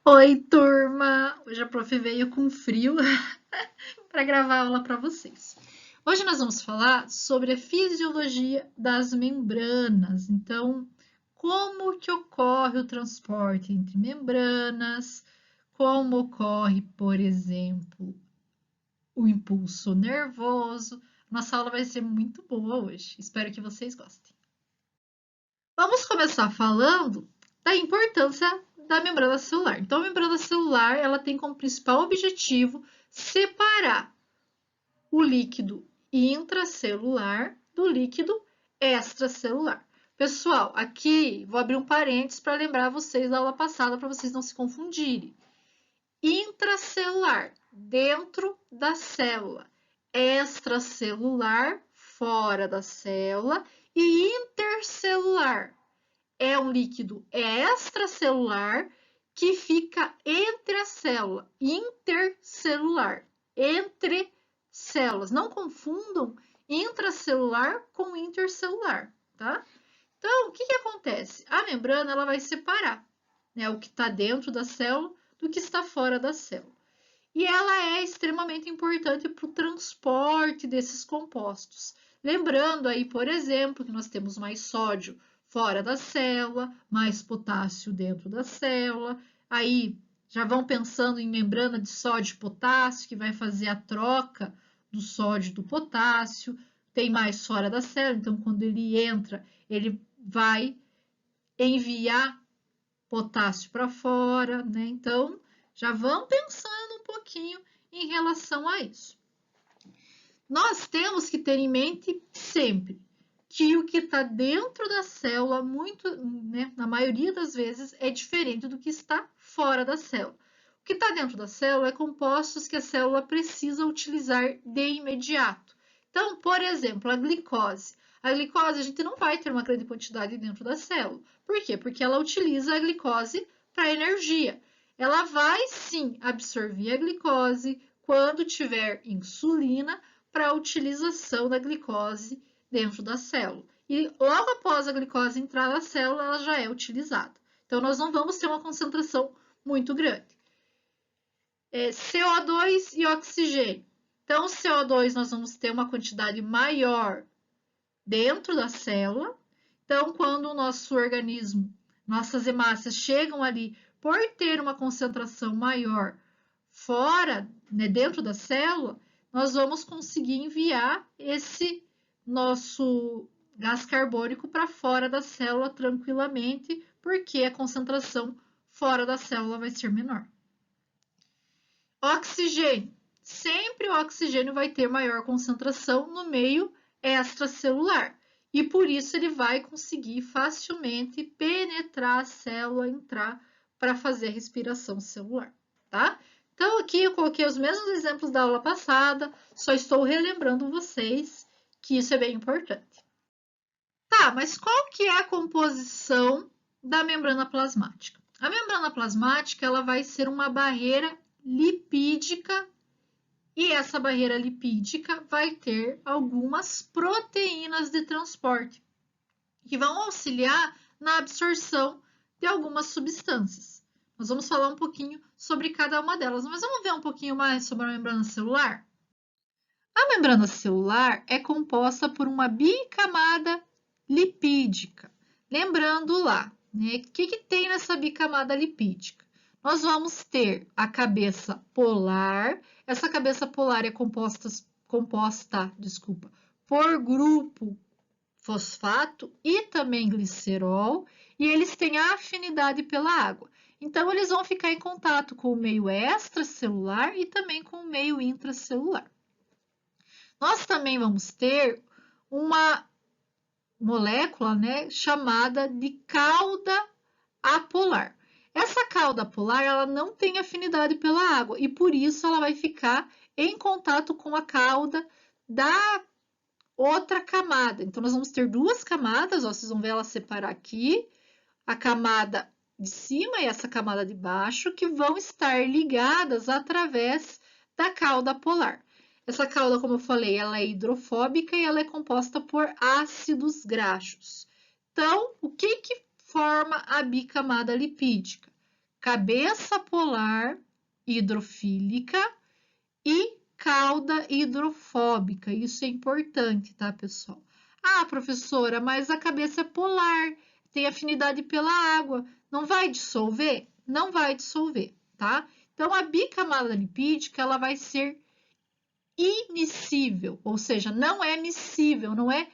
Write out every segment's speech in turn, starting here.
Oi, turma! Hoje a prof veio com frio para gravar a aula para vocês. Hoje nós vamos falar sobre a fisiologia das membranas. Então, como que ocorre o transporte entre membranas, como ocorre, por exemplo, o impulso nervoso. Nossa aula vai ser muito boa hoje. Espero que vocês gostem. Vamos começar falando da importância da membrana celular. Então, a membrana celular, ela tem como principal objetivo separar o líquido intracelular do líquido extracelular. Pessoal, aqui vou abrir um parênteses para lembrar vocês da aula passada, para vocês não se confundirem. Intracelular, dentro da célula. Extracelular, fora da célula. E intercelular, é um líquido extracelular que fica entre a célula, intercelular, entre células. Não confundam intracelular com intercelular, tá? Então, o que acontece? A membrana ela vai separar, né, o que está dentro da célula do que está fora da célula. E ela é extremamente importante para o transporte desses compostos. Lembrando aí, por exemplo, que nós temos mais sódio fora da célula, mais potássio dentro da célula. Aí já vão pensando em membrana de sódio e potássio, que vai fazer a troca do sódio e do potássio. Tem mais fora da célula, então quando ele entra, ele vai enviar potássio para fora, né? Então, já vão pensando um pouquinho em relação a isso. Nós temos que ter em mente sempre que o que está dentro da célula, né, na maioria das vezes, é diferente do que está fora da célula. O que está dentro da célula é compostos que a célula precisa utilizar de imediato. Então, por exemplo, a glicose. A glicose a gente não vai ter uma grande quantidade dentro da célula. Por quê? Porque ela utiliza a glicose para energia. Ela vai sim absorver a glicose quando tiver insulina para a utilização da glicose dentro da célula. E logo após a glicose entrar na célula, ela já é utilizada. Então, nós não vamos ter uma concentração muito grande. CO2 e oxigênio. Então, o CO2 nós vamos ter uma quantidade maior dentro da célula. Então, quando o nosso organismo, nossas hemácias chegam ali por ter uma concentração maior fora, né, dentro da célula, nós vamos conseguir enviar esse nosso gás carbônico para fora da célula tranquilamente, porque a concentração fora da célula vai ser menor. Oxigênio. Sempre o oxigênio vai ter maior concentração no meio extracelular e por isso ele vai conseguir facilmente penetrar a célula, entrar para fazer a respiração celular, tá? Então, aqui eu coloquei os mesmos exemplos da aula passada, só estou relembrando vocês que isso é bem importante. Tá, mas qual que é a composição da membrana plasmática? A membrana plasmática ela vai ser uma barreira lipídica e essa barreira lipídica vai ter algumas proteínas de transporte que vão auxiliar na absorção de algumas substâncias. Nós vamos falar um pouquinho sobre cada uma delas, mas vamos ver um pouquinho mais sobre a membrana celular? A membrana celular é composta por uma bicamada lipídica. Lembrando lá, né, o que tem nessa bicamada lipídica? Nós vamos ter a cabeça polar. Essa cabeça polar é composta por grupo fosfato e também glicerol, e eles têm afinidade pela água. Então, eles vão ficar em contato com o meio extracelular e também com o meio intracelular. Nós também vamos ter uma molécula, né, chamada de cauda apolar. Essa cauda polar, ela não tem afinidade pela água e por isso ela vai ficar em contato com a cauda da outra camada. Então, nós vamos ter duas camadas, ó, vocês vão ver ela separar aqui, a camada de cima e essa camada de baixo, que vão estar ligadas através da cauda polar. Essa cauda, como eu falei, ela é hidrofóbica e ela é composta por ácidos graxos. Então, o que forma a bicamada lipídica? cabeça polar hidrofílica e cauda hidrofóbica. Isso é importante, tá, pessoal? Ah, professora, mas a cabeça é polar, tem afinidade pela água. Não vai dissolver? Não vai dissolver, tá? Então, a bicamada lipídica, ela vai ser immiscível, ou seja, não é miscível, não é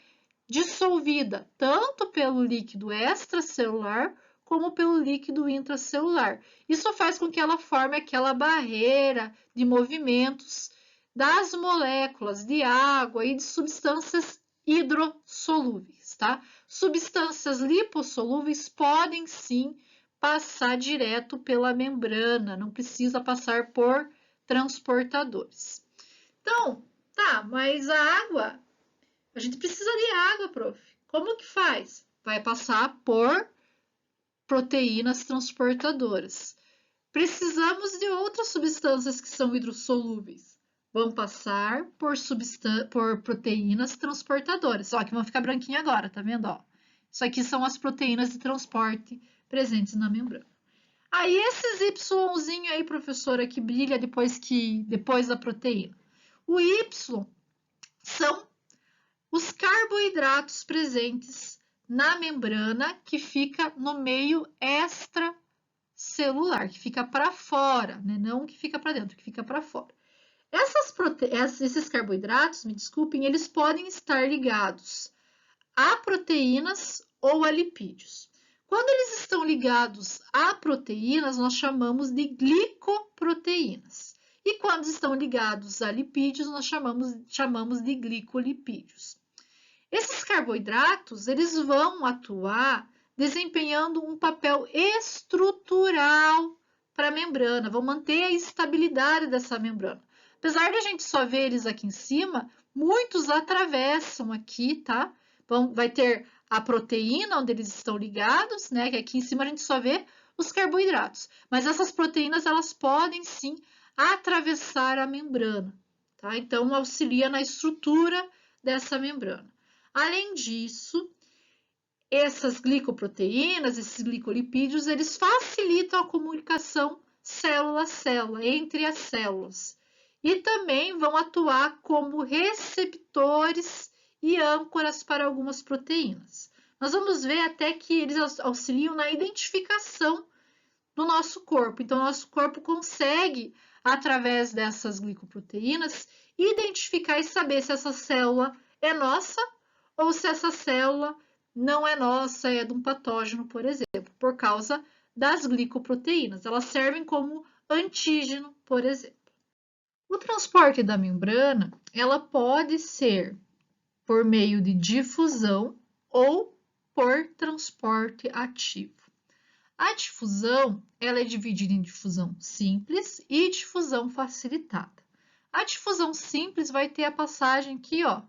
dissolvida tanto pelo líquido extracelular como pelo líquido intracelular. Isso faz com que ela forme aquela barreira de movimentos das moléculas de água e de substâncias hidrossolúveis, tá? Substâncias lipossolúveis podem sim passar direto pela membrana, não precisa passar por transportadores. Então, tá, mas a água, a gente precisa de água, prof. Como que faz? Vai passar por proteínas transportadoras. Precisamos de outras substâncias que são hidrossolúveis. Vão passar por proteínas transportadoras. Ó, aqui vão ficar branquinho agora, tá vendo? Ó, isso aqui são as proteínas de transporte presentes na membrana. Aí esses Yzinho aí, professora, que brilha depois da proteína. O Y são os carboidratos presentes na membrana que fica no meio extracelular, que fica para fora, né? Não que fica para dentro, que fica para fora. Esses carboidratos, me desculpem, eles podem estar ligados a proteínas ou a lipídios. Quando eles estão ligados a proteínas, nós chamamos de glicoproteínas. E quando estão ligados a lipídios, nós chamamos de glicolipídios. Esses carboidratos, eles vão atuar desempenhando um papel estrutural para a membrana, vão manter a estabilidade dessa membrana. Apesar de a gente só ver eles aqui em cima, muitos atravessam aqui, tá? Vai ter a proteína onde eles estão ligados, né? Que aqui em cima a gente só vê os carboidratos. Mas essas proteínas, elas podem sim atravessar a membrana, tá? Então, auxilia na estrutura dessa membrana. Além disso, essas glicoproteínas, esses glicolipídios, eles facilitam a comunicação célula-célula, entre as células. E também vão atuar como receptores e âncoras para algumas proteínas. Nós vamos ver até que eles auxiliam na identificação do nosso corpo. Então, nosso corpo consegue, através dessas glicoproteínas, identificar e saber se essa célula é nossa ou se essa célula não é nossa, é de um patógeno, por exemplo, por causa das glicoproteínas. Elas servem como antígeno, por exemplo. O transporte da membrana, ela pode ser por meio de difusão ou por transporte ativo. A difusão, ela é dividida em difusão simples e difusão facilitada. A difusão simples vai ter a passagem aqui, ó,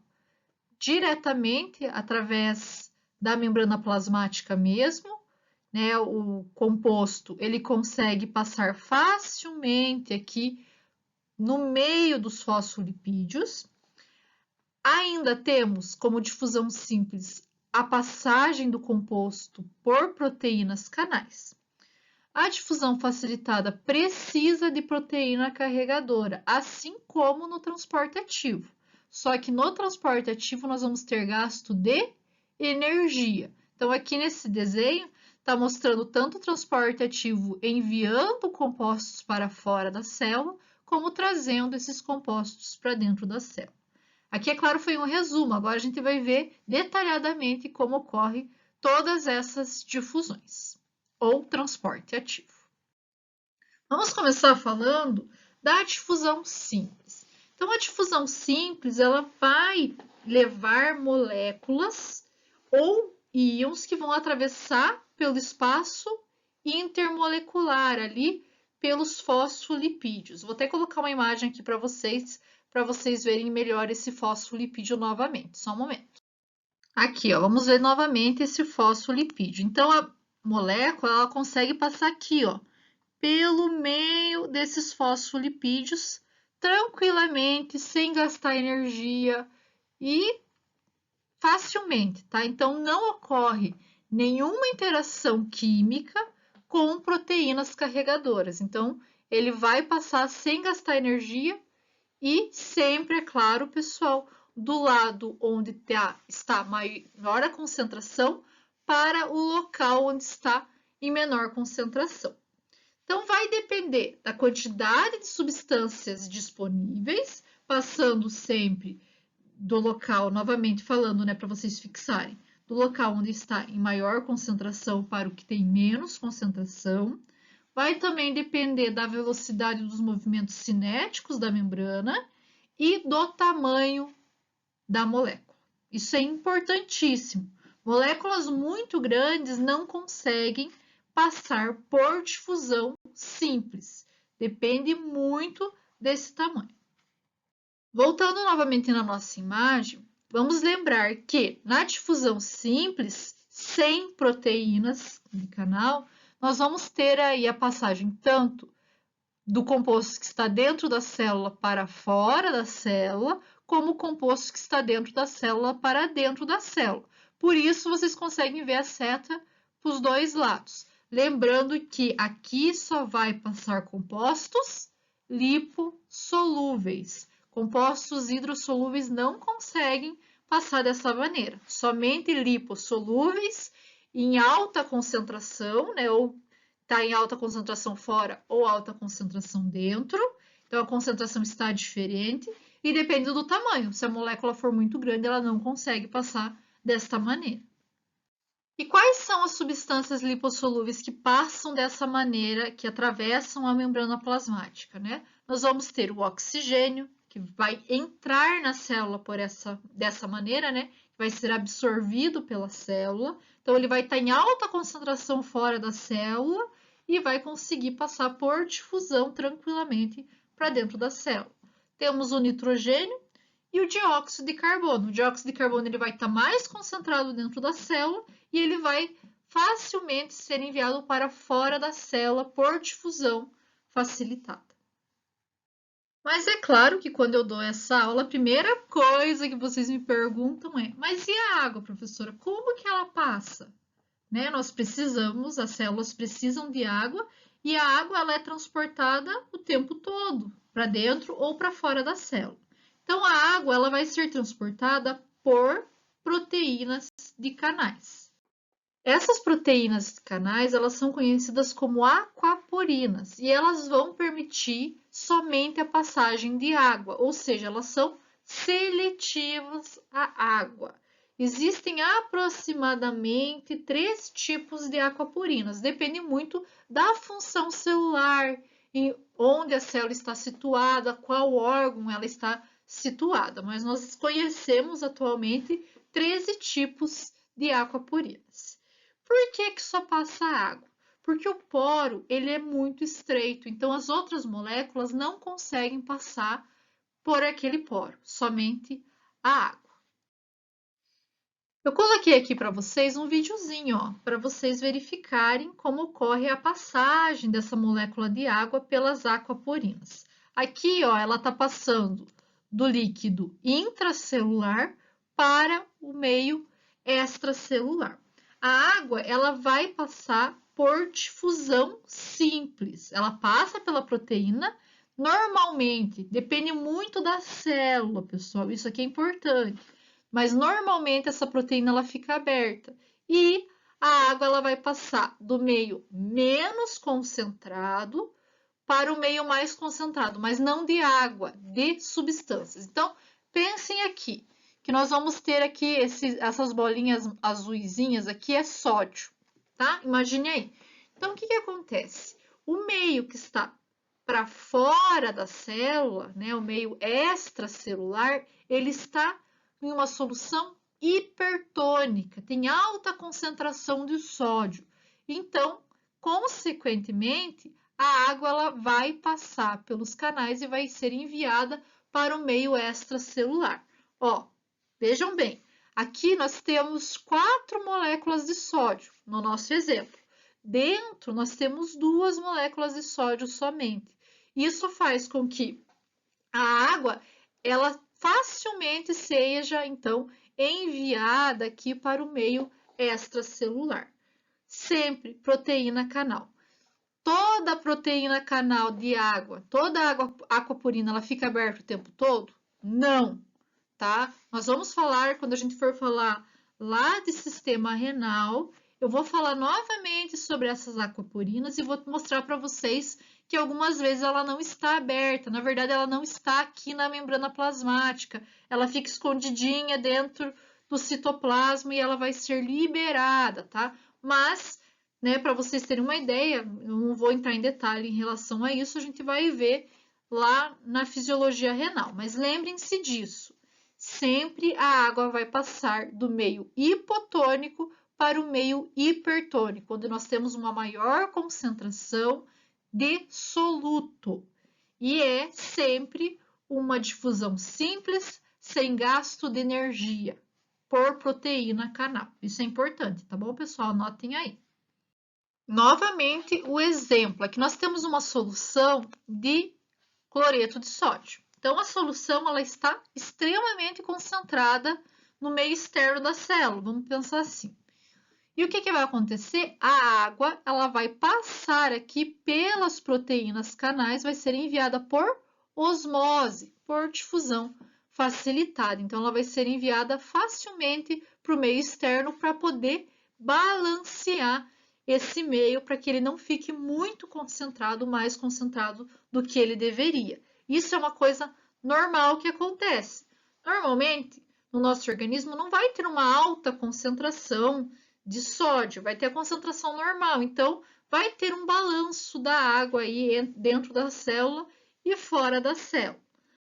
diretamente através da membrana plasmática mesmo, né? O composto, ele consegue passar facilmente aqui no meio dos fosfolipídios. Ainda temos como difusão simples a passagem do composto por proteínas canais. A difusão facilitada precisa de proteína carregadora, assim como no transporte ativo. Só que no transporte ativo nós vamos ter gasto de energia. Então, aqui nesse desenho, está mostrando tanto o transporte ativo enviando compostos para fora da célula, como trazendo esses compostos para dentro da célula. Aqui, é claro, foi um resumo. Agora a gente vai ver detalhadamente como ocorre todas essas difusões ou transporte ativo. Vamos começar falando da difusão simples. Então, a difusão simples, ela vai levar moléculas ou íons que vão atravessar pelo espaço intermolecular ali pelos fosfolipídios. Vou até colocar uma imagem aqui para vocês verem melhor esse fosfolipídio novamente. Só um momento. Aqui, ó, vamos ver novamente esse fosfolipídio. Então, a molécula, ela consegue passar aqui, ó, pelo meio desses fosfolipídios, tranquilamente, sem gastar energia e facilmente, tá? Então, não ocorre nenhuma interação química com proteínas carregadoras. Então, ele vai passar sem gastar energia e sempre, é claro, pessoal, do lado onde está maior a concentração para o local onde está em menor concentração. Então, vai depender da quantidade de substâncias disponíveis, passando sempre do local, novamente falando, né, para vocês fixarem, do local onde está em maior concentração para o que tem menos concentração. Vai também depender da velocidade dos movimentos cinéticos da membrana e do tamanho da molécula. Isso é importantíssimo. Moléculas muito grandes não conseguem passar por difusão simples. Depende muito desse tamanho. Voltando novamente na nossa imagem, vamos lembrar que na difusão simples, sem proteínas de canal, nós vamos ter aí a passagem tanto do composto que está dentro da célula para fora da célula, como o composto que está dentro da célula para dentro da célula. Por isso, vocês conseguem ver a seta para os dois lados. Lembrando que aqui só vai passar compostos lipossolúveis. Compostos hidrossolúveis não conseguem passar dessa maneira. Somente lipossolúveis em alta concentração, né, ou está em alta concentração fora ou alta concentração dentro. Então, a concentração está diferente e depende do tamanho. Se a molécula for muito grande, ela não consegue passar desta maneira. E quais são as substâncias lipossolúveis que passam dessa maneira, que atravessam a membrana plasmática, né? Nós vamos ter o oxigênio, que vai entrar na célula dessa maneira, né? Vai ser absorvido pela célula. Então, ele vai estar em alta concentração fora da célula e vai conseguir passar por difusão tranquilamente para dentro da célula. Temos o nitrogênio e o dióxido de carbono. O dióxido de carbono ele vai estar mais concentrado dentro da célula e ele vai facilmente ser enviado para fora da célula por difusão facilitada. Mas é claro que quando eu dou essa aula, a primeira coisa que vocês me perguntam é: mas e a água, professora? Como que ela passa? Né? Nós precisamos, as células precisam de água e a água ela é transportada o tempo todo, para dentro ou para fora da célula. Então, a água ela vai ser transportada por proteínas de canais. Essas proteínas de canais, elas são conhecidas como aquaporinas e elas vão permitir somente a passagem de água, ou seja, elas são seletivas à água. Existem aproximadamente 3 tipos de aquaporinas, depende muito da função celular, e onde a célula está situada, qual órgão ela está situada, mas nós conhecemos atualmente 13 tipos de aquaporinas. Por que só passa água? Porque o poro ele é muito estreito, então as outras moléculas não conseguem passar por aquele poro, somente a água. Eu coloquei aqui para vocês um videozinho, para vocês verificarem como ocorre a passagem dessa molécula de água pelas aquaporinas. Aqui, ó, ela está passando do líquido intracelular para o meio extracelular. A água, ela vai passar por difusão simples. Ela passa pela proteína, normalmente, depende muito da célula, pessoal, isso aqui é importante. Mas normalmente essa proteína ela fica aberta e a água ela vai passar do meio menos concentrado para o meio mais concentrado, mas não de água, de substâncias. Então, pensem aqui, que nós vamos ter aqui essas bolinhas azuisinhas aqui é sódio, tá? Imagine aí. Então, o que acontece? O meio que está para fora da célula, né, o meio extracelular, ele está em uma solução hipertônica, tem alta concentração de sódio. Então, consequentemente, a água ela vai passar pelos canais e vai ser enviada para o meio extracelular. Ó, vejam bem, aqui nós temos 4 moléculas de sódio no nosso exemplo. Dentro, nós temos 2 moléculas de sódio somente. Isso faz com que a água ela facilmente seja, então, enviada aqui para o meio extracelular. Sempre proteína canal. toda a proteína canal de água, toda a água aquaporina, ela fica aberta o tempo todo? Não, tá? Nós vamos falar, quando a gente for falar lá de sistema renal, eu vou falar novamente sobre essas aquaporinas e vou mostrar para vocês que algumas vezes ela não está aberta, na verdade ela não está aqui na membrana plasmática, ela fica escondidinha dentro do citoplasma e ela vai ser liberada, tá? Mas, né, para vocês terem uma ideia, eu não vou entrar em detalhe em relação a isso, a gente vai ver lá na fisiologia renal, mas lembrem-se disso. Sempre a água vai passar do meio hipotônico para o meio hipertônico, onde nós temos uma maior concentração de soluto. E é sempre uma difusão simples, sem gasto de energia, por proteína canal. Isso é importante, tá bom, pessoal? Anotem aí. Novamente, o exemplo. Aqui nós temos uma solução de cloreto de sódio. Então, a solução ela está extremamente concentrada no meio externo da célula, vamos pensar assim. E o que vai acontecer? A água ela vai passar aqui pelas proteínas canais, vai ser enviada por osmose, por difusão facilitada. Então, ela vai ser enviada facilmente para o meio externo para poder balancear esse meio para que ele não fique muito concentrado, mais concentrado do que ele deveria. Isso é uma coisa normal que acontece. Normalmente, no nosso organismo não vai ter uma alta concentração de sódio, vai ter a concentração normal. Então, vai ter um balanço da água aí dentro da célula e fora da célula.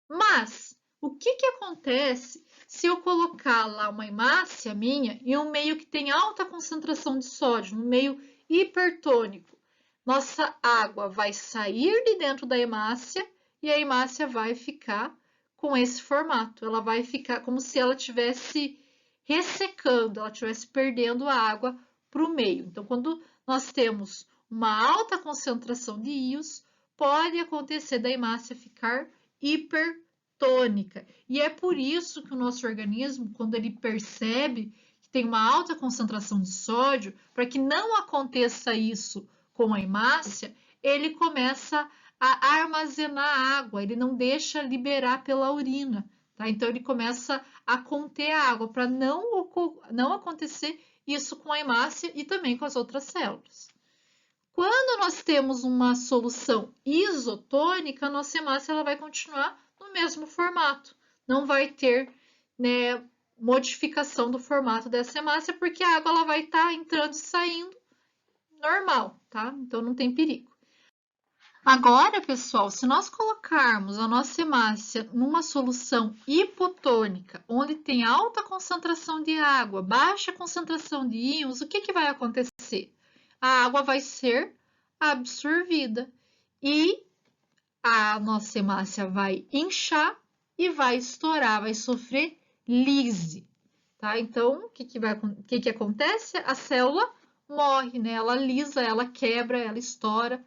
Mas, o que acontece se eu colocar lá uma hemácia minha em um meio que tem alta concentração de sódio, no meio hipertônico? Nossa água vai sair de dentro da hemácia e a hemácia vai ficar com esse formato. Ela vai ficar como se ela estivesse ressecando, ela estivesse perdendo a água para o meio. Então, quando nós temos uma alta concentração de íons, pode acontecer da hemácia ficar hipertônica. E é por isso que o nosso organismo, quando ele percebe que tem uma alta concentração de sódio, para que não aconteça isso com a hemácia, ele começa a armazenar água, ele não deixa liberar pela urina. Tá? Então, ele começa a conter a água para não acontecer isso com a hemácia e também com as outras células. Quando nós temos uma solução isotônica, a nossa hemácia ela vai continuar no mesmo formato. Não vai ter, né, modificação do formato dessa hemácia, porque a água ela vai estar entrando e saindo normal, tá? Então, não tem perigo. Agora, pessoal, se nós colocarmos a nossa hemácia numa solução hipotônica, onde tem alta concentração de água, baixa concentração de íons, o que vai acontecer? A água vai ser absorvida e a nossa hemácia vai inchar e vai estourar, vai sofrer lise, tá? Então, o que acontece? A célula morre, né? Ela lisa, ela quebra, ela estoura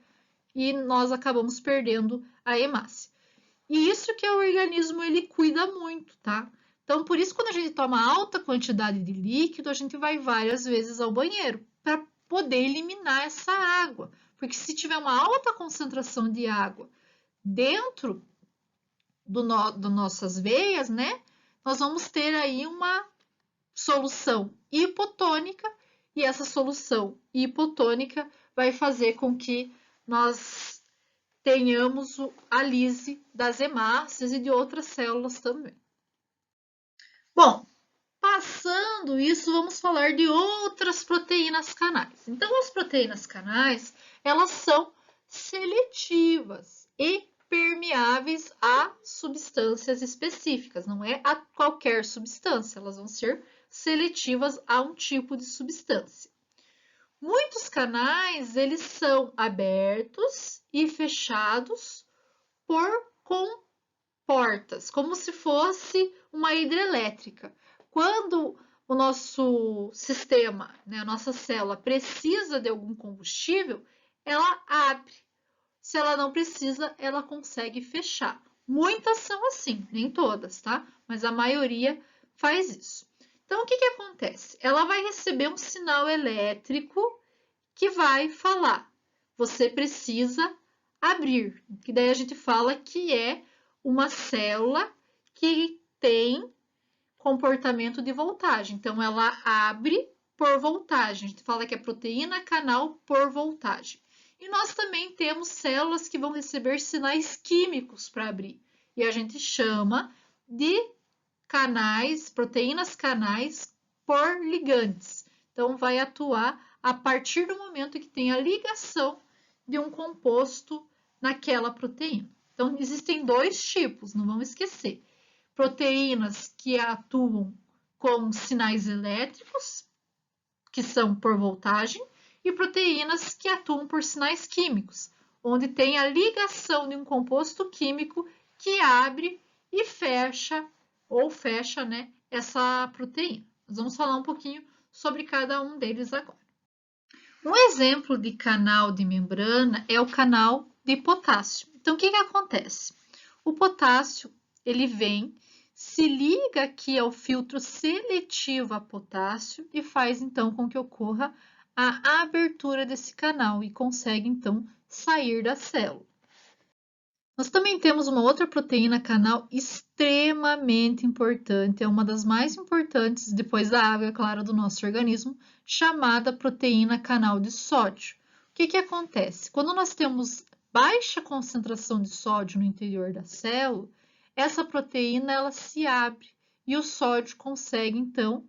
e nós acabamos perdendo a hemácia. E isso que o organismo ele cuida muito, tá? Então, por isso, quando a gente toma alta quantidade de líquido, a gente vai várias vezes ao banheiro para poder eliminar essa água. Porque se tiver uma alta concentração de água dentro das nossas veias, né? Nós vamos ter aí uma solução hipotônica e essa solução hipotônica vai fazer com que nós tenhamos a lise das hemácias e de outras células também. Bom, passando isso, vamos falar de outras proteínas canais. Então, as proteínas canais, elas são seletivas e permeáveis a substâncias específicas, não é a qualquer substância, elas vão ser seletivas a um tipo de substância. Muitos canais, eles são abertos e fechados por comportas, como se fosse uma hidrelétrica. Quando o nosso sistema, né, a nossa célula precisa de algum combustível, ela abre. Se ela não precisa, ela consegue fechar. Muitas são assim, nem todas, tá? Mas a maioria faz isso. Então, o que acontece? Ela vai receber um sinal elétrico que vai falar: você precisa abrir, que daí a gente fala que é uma célula que tem comportamento de voltagem. Então, ela abre por voltagem. A gente fala que é proteína canal por voltagem. E nós também temos células que vão receber sinais químicos para abrir. E a gente chama de canais, proteínas canais por ligantes. Então, vai atuar a partir do momento que tem a ligação de um composto naquela proteína. Então, existem dois tipos, não vamos esquecer. Proteínas que atuam com sinais elétricos, que são por voltagem, e proteínas que atuam por sinais químicos, onde tem a ligação de um composto químico que abre e fecha, ou fecha, né, essa proteína. Nós vamos falar um pouquinho sobre cada um deles agora. Um exemplo de canal de membrana é o canal de potássio. Então, o que acontece? O potássio, ele vem, se liga aqui ao filtro seletivo a potássio e faz, então, com que ocorra a abertura desse canal e consegue, então, sair da célula. Nós também temos uma outra proteína canal extremamente importante, é uma das mais importantes depois da água, é claro, do nosso organismo, chamada proteína canal de sódio. O que acontece? Quando nós temos baixa concentração de sódio no interior da célula, essa proteína ela se abre e o sódio consegue, então,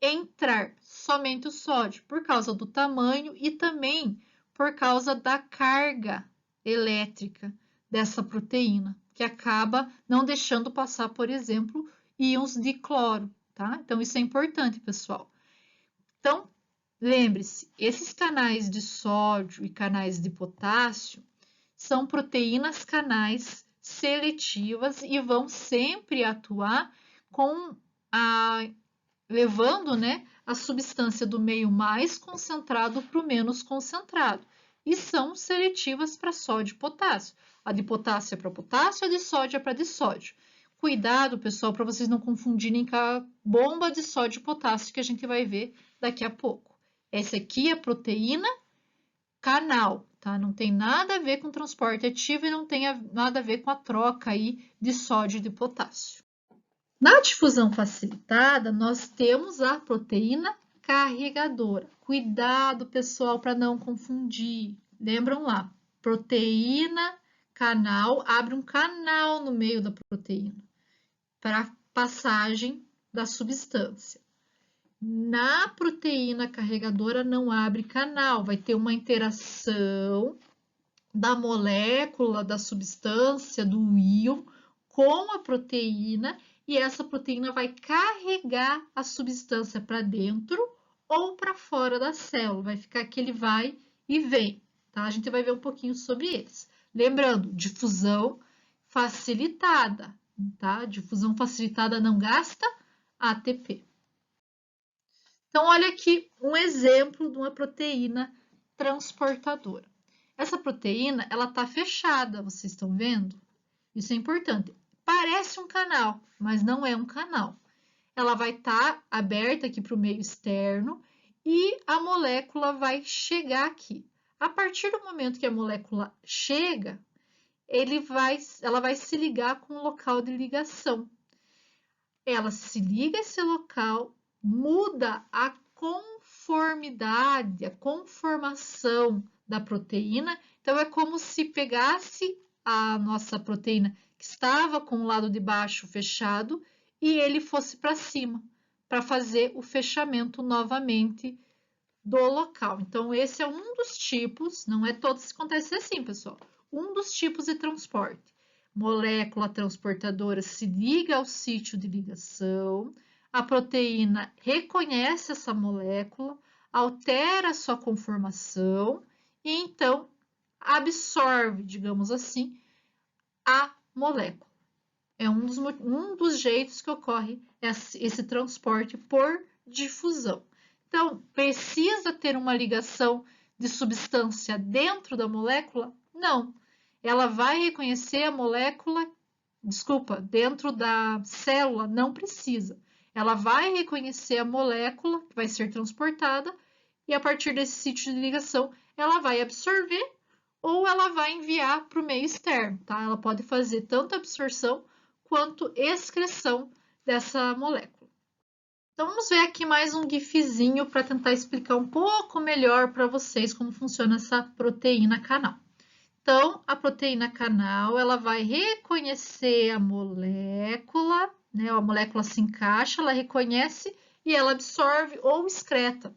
entrar, somente o sódio, por causa do tamanho e também por causa da carga elétrica dessa proteína, que acaba não deixando passar, por exemplo, íons de cloro, tá? Então, isso é importante, pessoal. Então, lembre-se, esses canais de sódio e canais de potássio são proteínas canais seletivas e vão sempre atuar com levando, né, a substância do meio mais concentrado para o menos concentrado. E são seletivas para sódio e potássio. A de potássio é para potássio, a de sódio é para dissódio. Cuidado, pessoal, para vocês não confundirem com a bomba de sódio e potássio que a gente vai ver daqui a pouco. Essa aqui é proteína canal, tá? Não tem nada a ver com transporte ativo e não tem nada a ver com a troca aí de sódio e de potássio. Na difusão facilitada, nós temos a proteína carregadora. Cuidado, pessoal, para não confundir. Lembram lá, proteína canal, abre um canal no meio da proteína para passagem da substância. Na proteína carregadora não abre canal, vai ter uma interação da molécula, da substância, do íon com a proteína e essa proteína vai carregar a substância para dentro ou para fora da célula. Vai ficar aquele vai e vem, tá? A gente vai ver um pouquinho sobre eles. Lembrando, difusão facilitada, tá? Difusão facilitada não gasta ATP. Então, olha aqui um exemplo de uma proteína transportadora. Essa proteína, ela está fechada, vocês estão vendo? Isso é importante. Parece um canal, mas não é um canal. Ela vai estar aberta aqui para o meio externo e a molécula vai chegar aqui. A partir do momento que a molécula chega, ela vai se ligar com o local de ligação. Ela se liga a esse local, muda a conformidade, a conformação da proteína. Então, é como se pegasse a nossa proteína que estava com o lado de baixo fechado e ele fosse para cima, para fazer o fechamento novamente do local. Então, esse é um dos tipos, não é todos que acontece assim, pessoal. Um dos tipos de transporte. Molécula transportadora se liga ao sítio de ligação, a proteína reconhece essa molécula, altera a sua conformação e então absorve, digamos assim, a molécula. É um dos jeitos que ocorre esse transporte por difusão. Então, precisa ter uma ligação de substância dentro da molécula? Não. Ela vai reconhecer a molécula, dentro da célula? Não precisa. Ela vai reconhecer a molécula que vai ser transportada e a partir desse sítio de ligação, ela vai absorver ou ela vai enviar para o meio externo, tá? Ela pode fazer tanto absorção quanto excreção dessa molécula. Então, vamos ver aqui mais um gifzinho para tentar explicar um pouco melhor para vocês como funciona essa proteína canal. Então, a proteína canal, ela vai reconhecer a molécula, né? A molécula se encaixa, ela reconhece e ela absorve ou excreta.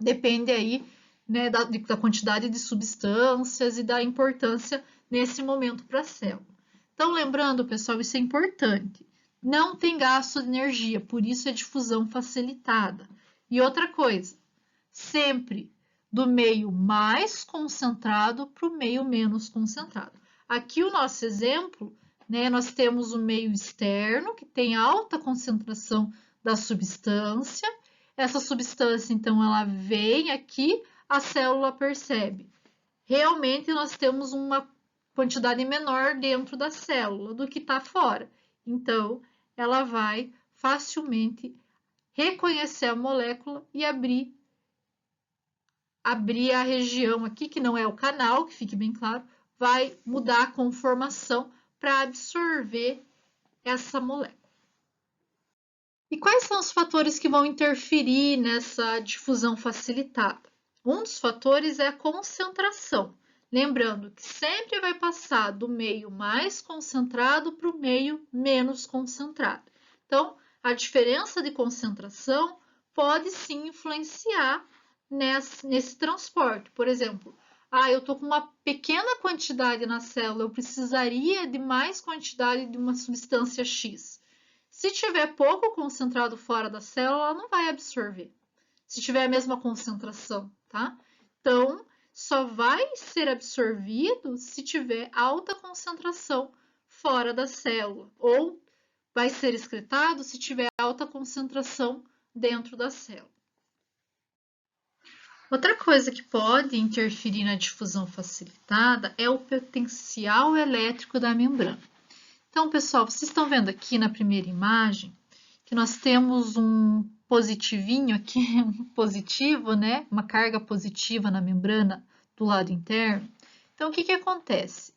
Depende aí, né, da quantidade de substâncias e da importância nesse momento para a célula. Então, lembrando, pessoal, isso é importante. Não tem gasto de energia, por isso é difusão facilitada. E outra coisa, sempre do meio mais concentrado para o meio menos concentrado. Aqui o nosso exemplo, né, nós temos o meio externo, que tem alta concentração da substância. Essa substância, então, ela vem aqui, a célula percebe. Realmente, nós temos uma quantidade menor dentro da célula do que está fora. Então, ela vai facilmente reconhecer a molécula e abrir a região aqui, que não é o canal, que fique bem claro, vai mudar a conformação para absorver essa molécula. E quais são os fatores que vão interferir nessa difusão facilitada? Um dos fatores é a concentração. Lembrando que sempre vai passar do meio mais concentrado para o meio menos concentrado. Então, a diferença de concentração pode sim influenciar nesse transporte. Por exemplo, eu estou com uma pequena quantidade na célula, eu precisaria de mais quantidade de uma substância X. Se tiver pouco concentrado fora da célula, ela não vai absorver. Se tiver a mesma concentração, tá? Então, só vai ser absorvido se tiver alta concentração fora da célula, ou vai ser excretado se tiver alta concentração dentro da célula. Outra coisa que pode interferir na difusão facilitada é o potencial elétrico da membrana. Então, pessoal, vocês estão vendo aqui na primeira imagem que nós temos um positivinho aqui, um positivo, né? Uma carga positiva na membrana do lado interno. Então, o que acontece?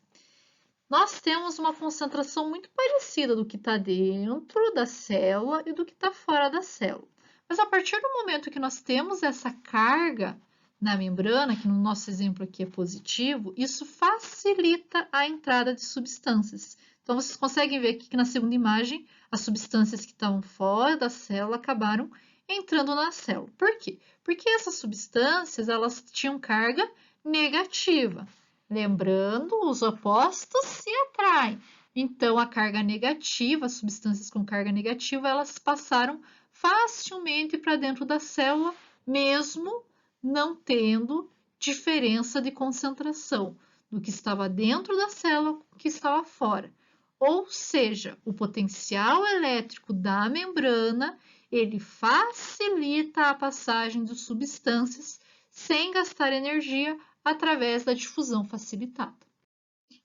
Nós temos uma concentração muito parecida do que está dentro da célula e do que está fora da célula. Mas a partir do momento que nós temos essa carga na membrana, que no nosso exemplo aqui é positivo, isso facilita a entrada de substâncias. Então, vocês conseguem ver aqui que na segunda imagem, as substâncias que estavam fora da célula acabaram entrando na célula. Por quê? Porque essas substâncias, elas tinham carga negativa. Lembrando, os opostos se atraem. Então, a carga negativa, as substâncias com carga negativa, elas passaram facilmente para dentro da célula, mesmo não tendo diferença de concentração do que estava dentro da célula com o que estava fora. Ou seja, o potencial elétrico da membrana, ele facilita a passagem de substâncias sem gastar energia através da difusão facilitada.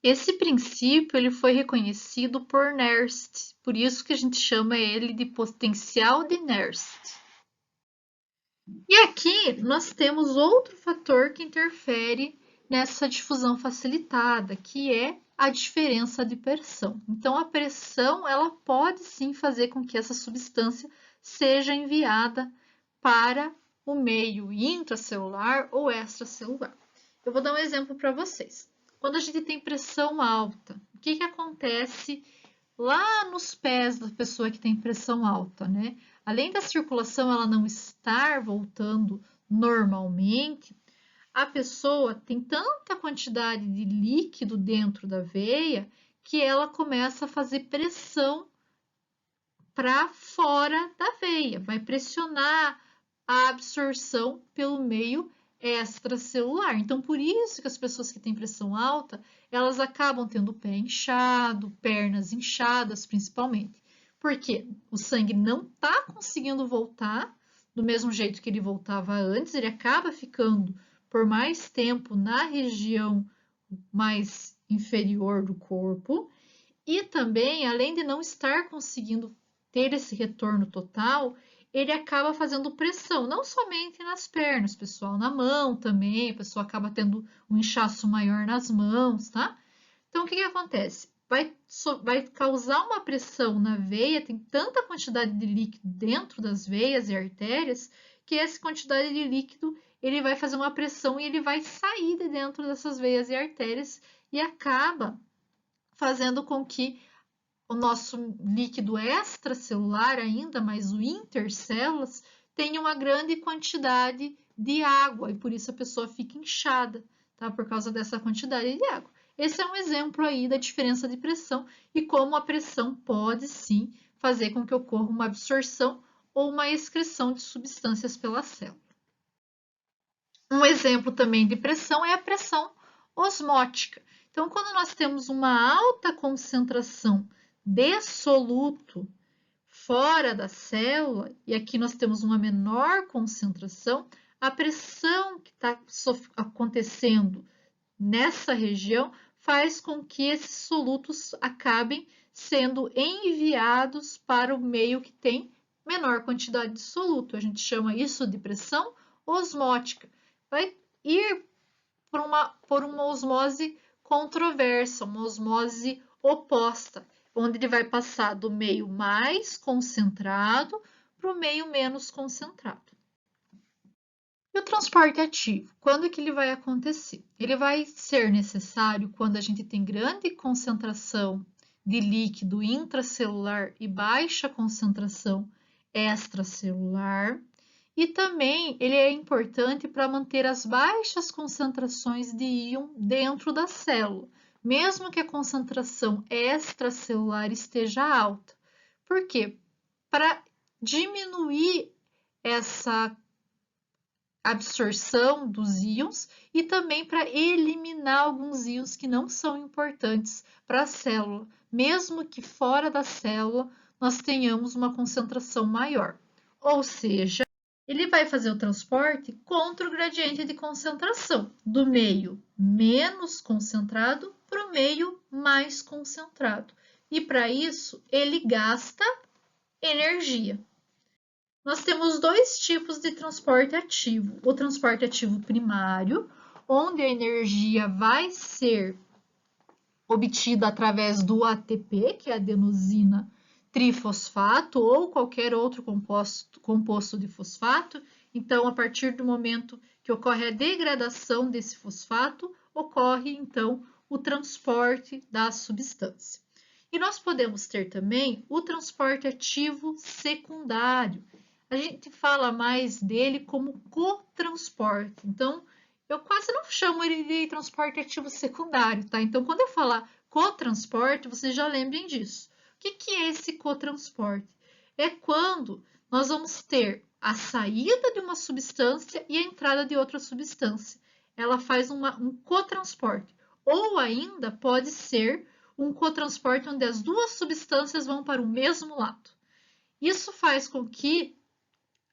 Esse princípio ele foi reconhecido por Nernst, por isso que a gente chama ele de potencial de Nernst. E aqui nós temos outro fator que interfere nessa difusão facilitada, que é a diferença de pressão. Então, a pressão ela pode sim fazer com que essa substância seja enviada para o meio intracelular ou extracelular. Eu vou dar um exemplo para vocês. Quando a gente tem pressão alta, o que acontece lá nos pés da pessoa que tem pressão alta, né? Além da circulação ela não estar voltando normalmente, a pessoa tem tanta quantidade de líquido dentro da veia que ela começa a fazer pressão para fora da veia, vai pressionar a absorção pelo meio extracelular. Então, por isso que as pessoas que têm pressão alta, elas acabam tendo o pé inchado, pernas inchadas, principalmente. Porque o sangue não está conseguindo voltar do mesmo jeito que ele voltava antes, ele acaba ficando por mais tempo na região mais inferior do corpo. E também, além de não estar conseguindo ter esse retorno total, ele acaba fazendo pressão, não somente nas pernas, pessoal, na mão também, a pessoa acaba tendo um inchaço maior nas mãos, tá? Então, o que que acontece? Vai causar uma pressão na veia, tem tanta quantidade de líquido dentro das veias e artérias, que essa quantidade de líquido ele vai fazer uma pressão e ele vai sair de dentro dessas veias e artérias e acaba fazendo com que o nosso líquido extracelular ainda, mas o intercélulas, tenha uma grande quantidade de água e por isso a pessoa fica inchada, tá? Por causa dessa quantidade de água. Esse é um exemplo aí da diferença de pressão e como a pressão pode sim fazer com que ocorra uma absorção ou uma excreção de substâncias pela célula. Um exemplo também de pressão é a pressão osmótica. Então, quando nós temos uma alta concentração de soluto fora da célula, e aqui nós temos uma menor concentração, a pressão que está acontecendo nessa região faz com que esses solutos acabem sendo enviados para o meio que tem menor quantidade de soluto. A gente chama isso de pressão osmótica. Vai ir por uma osmose controversa, uma osmose oposta, onde ele vai passar do meio mais concentrado para o meio menos concentrado. E o transporte ativo, quando que ele vai acontecer? Ele vai ser necessário quando a gente tem grande concentração de líquido intracelular e baixa concentração extracelular. E também ele é importante para manter as baixas concentrações de íon dentro da célula, mesmo que a concentração extracelular esteja alta. Por quê? Para diminuir essa absorção dos íons e também para eliminar alguns íons que não são importantes para a célula, mesmo que fora da célula nós tenhamos uma concentração maior. Ou seja, ele vai fazer o transporte contra o gradiente de concentração, do meio menos concentrado para o meio mais concentrado. E para isso, ele gasta energia. Nós temos dois tipos de transporte ativo. O transporte ativo primário, onde a energia vai ser obtida através do ATP, que é a adenosina trifosfato, ou qualquer outro composto de fosfato. Então, a partir do momento que ocorre a degradação desse fosfato, ocorre, então, o transporte da substância. E nós podemos ter também o transporte ativo secundário. A gente fala mais dele como cotransporte. Então, eu quase não chamo ele de transporte ativo secundário, tá? Então, quando eu falar cotransporte, vocês já lembrem disso. O que é esse cotransporte? É quando nós vamos ter a saída de uma substância e a entrada de outra substância. Ela faz um cotransporte. Ou ainda pode ser um cotransporte onde as duas substâncias vão para o mesmo lado. Isso faz com que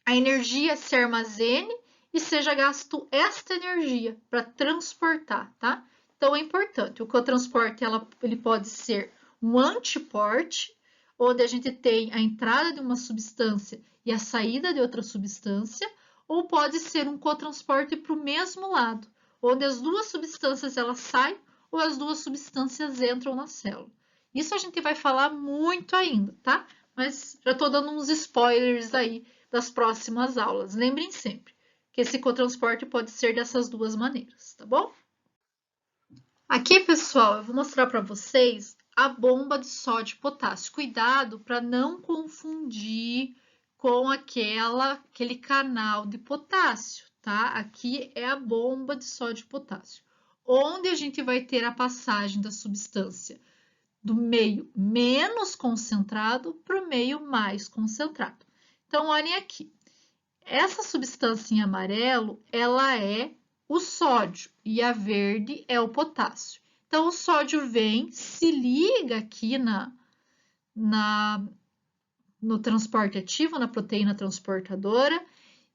a energia se armazene e seja gasto esta energia para transportar, tá? Então, é importante. O cotransporte ele pode ser um antiporte, onde a gente tem a entrada de uma substância e a saída de outra substância, ou pode ser um cotransporte para o mesmo lado, onde as duas substâncias elas saem ou as duas substâncias entram na célula. Isso a gente vai falar muito ainda, tá? Mas já estou dando uns spoilers aí das próximas aulas. Lembrem sempre que esse cotransporte pode ser dessas duas maneiras, tá bom? Aqui, pessoal, eu vou mostrar para vocês a bomba de sódio e potássio. Cuidado para não confundir com aquele canal de potássio, tá? Aqui é a bomba de sódio e potássio, onde a gente vai ter a passagem da substância do meio menos concentrado para o meio mais concentrado. Então, olhem aqui. Essa substância em amarelo, ela é o sódio e a verde é o potássio. Então, o sódio vem, se liga aqui no transporte ativo, na proteína transportadora,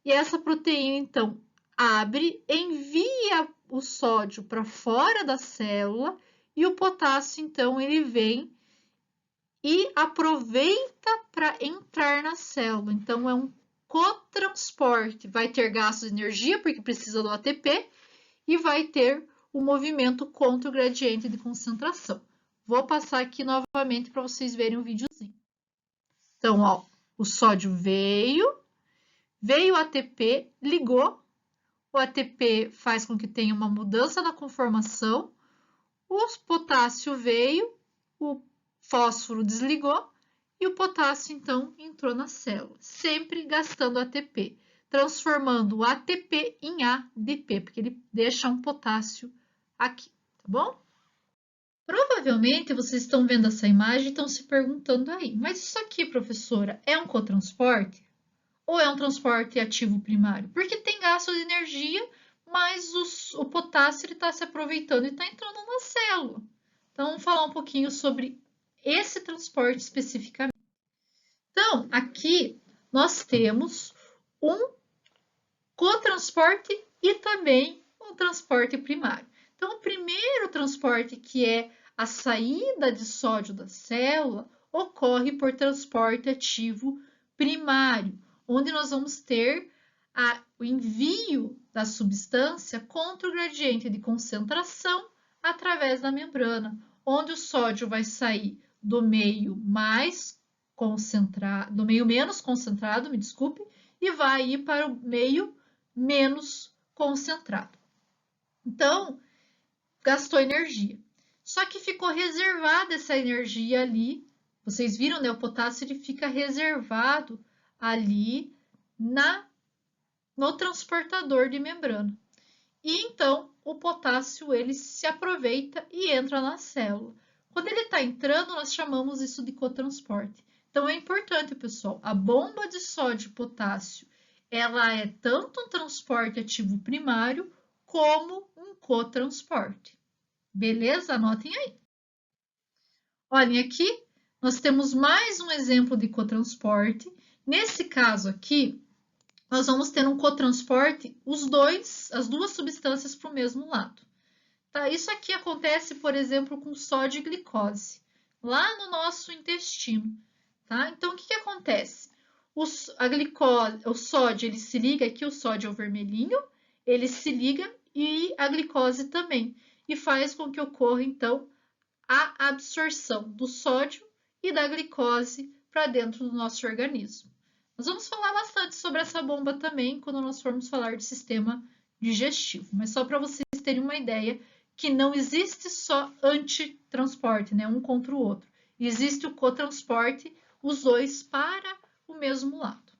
e essa proteína, então, abre, envia o sódio para fora da célula e o potássio, então, ele vem e aproveita para entrar na célula. Então, é um cotransporte. Vai ter gasto de energia, porque precisa do ATP, e vai ter o movimento contra o gradiente de concentração. Vou passar aqui novamente para vocês verem o videozinho. Então, ó, o sódio veio o ATP, ligou, o ATP faz com que tenha uma mudança na conformação, o potássio veio, o fósforo desligou e o potássio, então, entrou na célula, sempre gastando ATP, transformando o ATP em ADP, porque ele deixa um potássio aqui, tá bom? Provavelmente vocês estão vendo essa imagem e estão se perguntando aí, mas isso aqui, professora, é um cotransporte? Ou é um transporte ativo primário? Porque tem gasto de energia, mas o potássio está se aproveitando e está entrando na célula. Então, vamos falar um pouquinho sobre esse transporte especificamente. Então, aqui nós temos um cotransporte e também um transporte primário. Então, o primeiro transporte, que é a saída de sódio da célula, ocorre por transporte ativo primário, onde nós vamos ter o envio da substância contra o gradiente de concentração através da membrana, onde o sódio vai sair do meio mais concentrado, do meio menos concentrado, me desculpe, e vai ir para o meio menos concentrado. Então, gastou energia. Só que ficou reservada essa energia ali. Vocês viram, né? O potássio ele fica reservado ali no transportador de membrana. E então, o potássio ele se aproveita e entra na célula. Quando ele está entrando, nós chamamos isso de cotransporte. Então, é importante, pessoal, a bomba de sódio e potássio, ela é tanto um transporte ativo primário, como um cotransporte. Beleza? Anotem aí. Olhem aqui, nós temos mais um exemplo de cotransporte. Nesse caso aqui, nós vamos ter um cotransporte, as duas substâncias para o mesmo lado. Tá? Isso aqui acontece, por exemplo, com sódio e glicose, lá no nosso intestino. Tá? Então, o que acontece? O sódio ele se liga, aqui o sódio é o vermelhinho, ele se liga e a glicose também, e faz com que ocorra, então, a absorção do sódio e da glicose para dentro do nosso organismo. Nós vamos falar bastante sobre essa bomba também quando nós formos falar de sistema digestivo, mas só para vocês terem uma ideia que não existe só antitransporte, né, um contra o outro. Existe o cotransporte, os dois para o mesmo lado.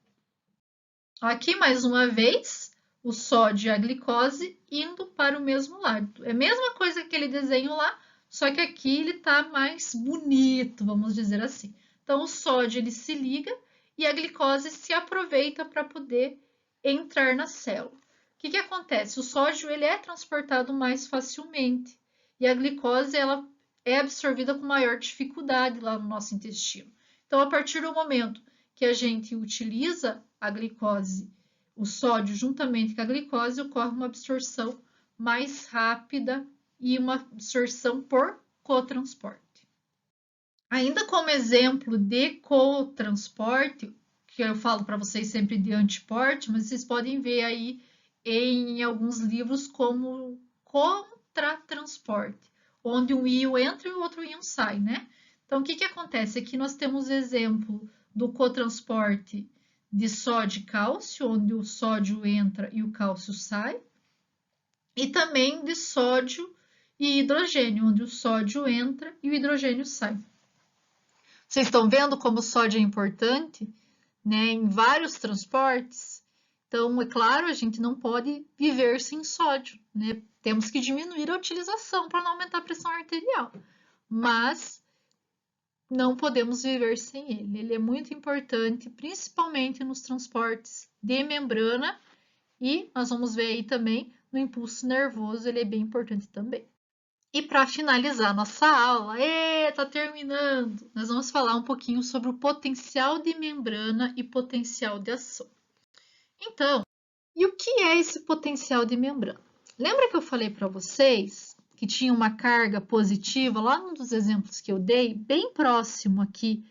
Aqui, mais uma vez, o sódio e a glicose indo para o mesmo lado. É a mesma coisa que aquele desenho lá, só que aqui ele está mais bonito, vamos dizer assim. Então, o sódio ele se liga e a glicose se aproveita para poder entrar na célula. O que acontece? O sódio ele é transportado mais facilmente e a glicose ela é absorvida com maior dificuldade lá no nosso intestino. Então, a partir do momento que a gente utiliza a glicose, o sódio juntamente com a glicose, ocorre uma absorção mais rápida e uma absorção por cotransporte. Ainda como exemplo de cotransporte, que eu falo para vocês sempre de antiporte, mas vocês podem ver aí em alguns livros como contratransporte, onde um íon entra e o outro íon sai, né? Então, o que acontece? Aqui nós temos exemplo do cotransporte de sódio e cálcio, onde o sódio entra e o cálcio sai, e também de sódio e hidrogênio, onde o sódio entra e o hidrogênio sai. Vocês estão vendo como o sódio é importante, né, em vários transportes? Então, é claro, a gente não pode viver sem sódio, né? Temos que diminuir a utilização para não aumentar a pressão arterial, mas não podemos viver sem ele. Ele é muito importante, principalmente nos transportes de membrana, e nós vamos ver aí também no impulso nervoso, ele é bem importante também. E para finalizar nossa aula, tá terminando! Nós vamos falar um pouquinho sobre o potencial de membrana e potencial de ação. Então, e o que é esse potencial de membrana? Lembra que eu falei para vocês que tinha uma carga positiva lá num dos exemplos que eu dei, bem próximo aqui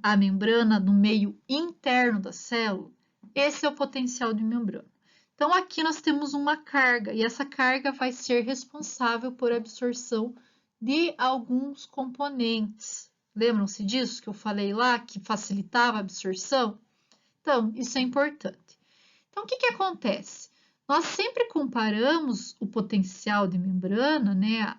à membrana, no meio interno da célula? Esse é o potencial de membrana. Então, aqui nós temos uma carga, e essa carga vai ser responsável por absorção de alguns componentes. Lembram-se disso que eu falei lá, que facilitava a absorção? Então, isso é importante. Então, o que acontece? Nós sempre comparamos o potencial de membrana, né,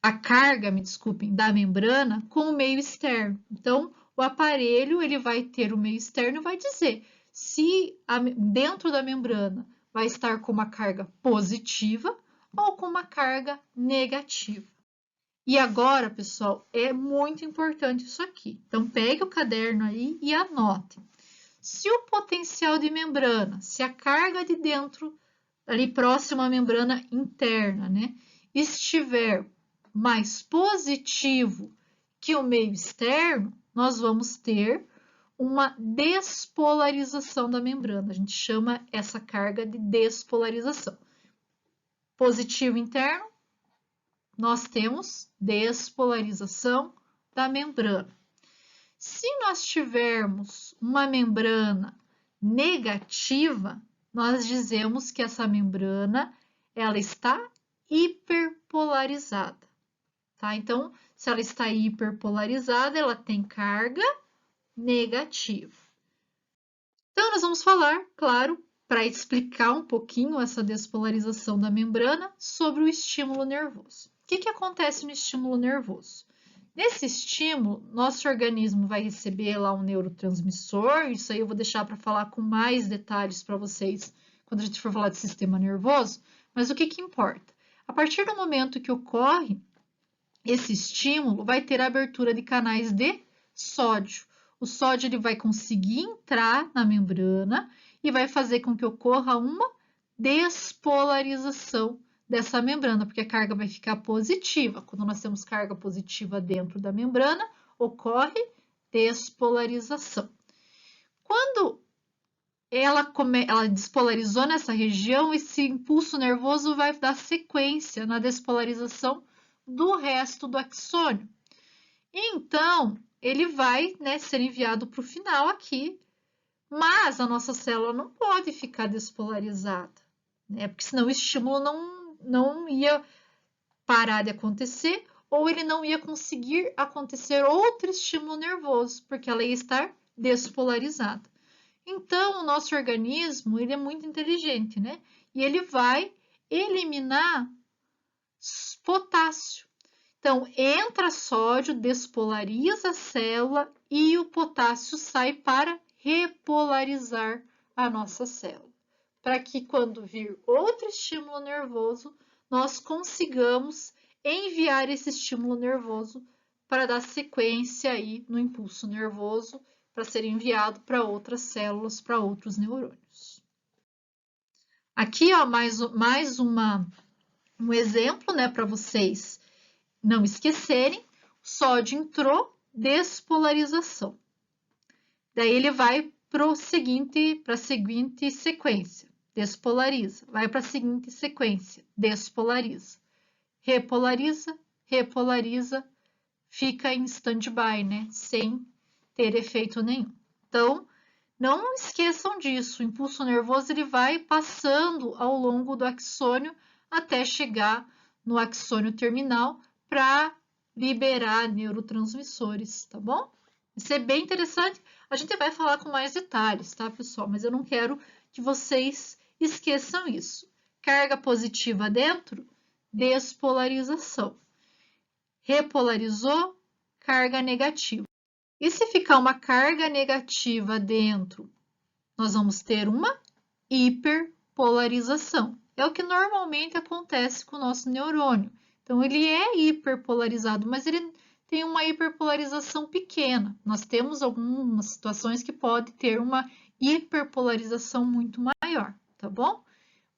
a carga, me desculpem, da membrana com o meio externo. Então, o aparelho ele vai ter o meio externo e vai dizer se dentro da membrana vai estar com uma carga positiva ou com uma carga negativa. E agora, pessoal, é muito importante isso aqui. Então, pegue o caderno aí e anote. Se o potencial de membrana, se a carga de dentro, ali próximo à membrana interna, né, estiver mais positivo que o meio externo, nós vamos ter uma despolarização da membrana. A gente chama essa carga de despolarização. Positivo interno, nós temos despolarização da membrana. Se nós tivermos uma membrana negativa, nós dizemos que essa membrana ela está hiperpolarizada. Tá? Então, se ela está hiperpolarizada, ela tem carga negativa. Então, nós vamos falar, claro, para explicar um pouquinho essa despolarização da membrana, sobre o estímulo nervoso. O que acontece no estímulo nervoso? Nesse estímulo, nosso organismo vai receber lá um neurotransmissor, isso aí eu vou deixar para falar com mais detalhes para vocês quando a gente for falar de sistema nervoso, mas o que importa? A partir do momento que ocorre esse estímulo, vai ter a abertura de canais de sódio. O sódio ele vai conseguir entrar na membrana e vai fazer com que ocorra uma despolarização dessa membrana, porque a carga vai ficar positiva. Quando nós temos carga positiva dentro da membrana, ocorre despolarização. Quando ela despolarizou nessa região, esse impulso nervoso vai dar sequência na despolarização do resto do axônio. Então, ele vai, né, ser enviado para o final aqui, mas a nossa célula não pode ficar despolarizada, né, porque senão o estímulo não ia parar de acontecer, ou ele não ia conseguir acontecer outro estímulo nervoso, porque ela ia estar despolarizada. Então, o nosso organismo ele é muito inteligente, né? E ele vai eliminar potássio. Então, entra sódio, despolariza a célula e o potássio sai para repolarizar a nossa célula. Para que quando vir outro estímulo nervoso, nós consigamos enviar esse estímulo nervoso para dar sequência aí no impulso nervoso, para ser enviado para outras células, para outros neurônios. Aqui, ó, mais um exemplo, né, para vocês não esquecerem. Sódio entrou, despolarização. Daí ele vai para a seguinte sequência, despolariza. Vai para a seguinte sequência, despolariza. Repolariza, repolariza, fica em stand-by, né, sem ter efeito nenhum. Então, não esqueçam disso, o impulso nervoso ele vai passando ao longo do axônio até chegar no axônio terminal para liberar neurotransmissores, tá bom? Isso é bem interessante, a gente vai falar com mais detalhes, tá, pessoal? Mas eu não quero que vocês esqueçam isso. Carga positiva dentro, despolarização. Repolarizou, carga negativa. E se ficar uma carga negativa dentro, nós vamos ter uma hiperpolarização. É o que normalmente acontece com o nosso neurônio. Então, ele é hiperpolarizado, mas ele tem uma hiperpolarização pequena. Nós temos algumas situações que pode ter uma hiperpolarização muito maior, tá bom?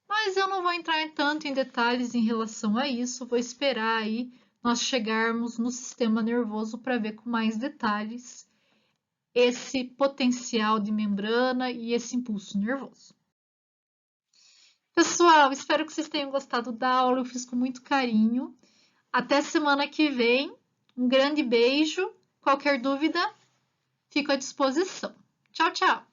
Mas eu não vou entrar tanto em detalhes em relação a isso, vou esperar aí nós chegarmos no sistema nervoso para ver com mais detalhes esse potencial de membrana e esse impulso nervoso. Pessoal, espero que vocês tenham gostado da aula, eu fiz com muito carinho. Até semana que vem, um grande beijo. Qualquer dúvida, fico à disposição. Tchau, tchau!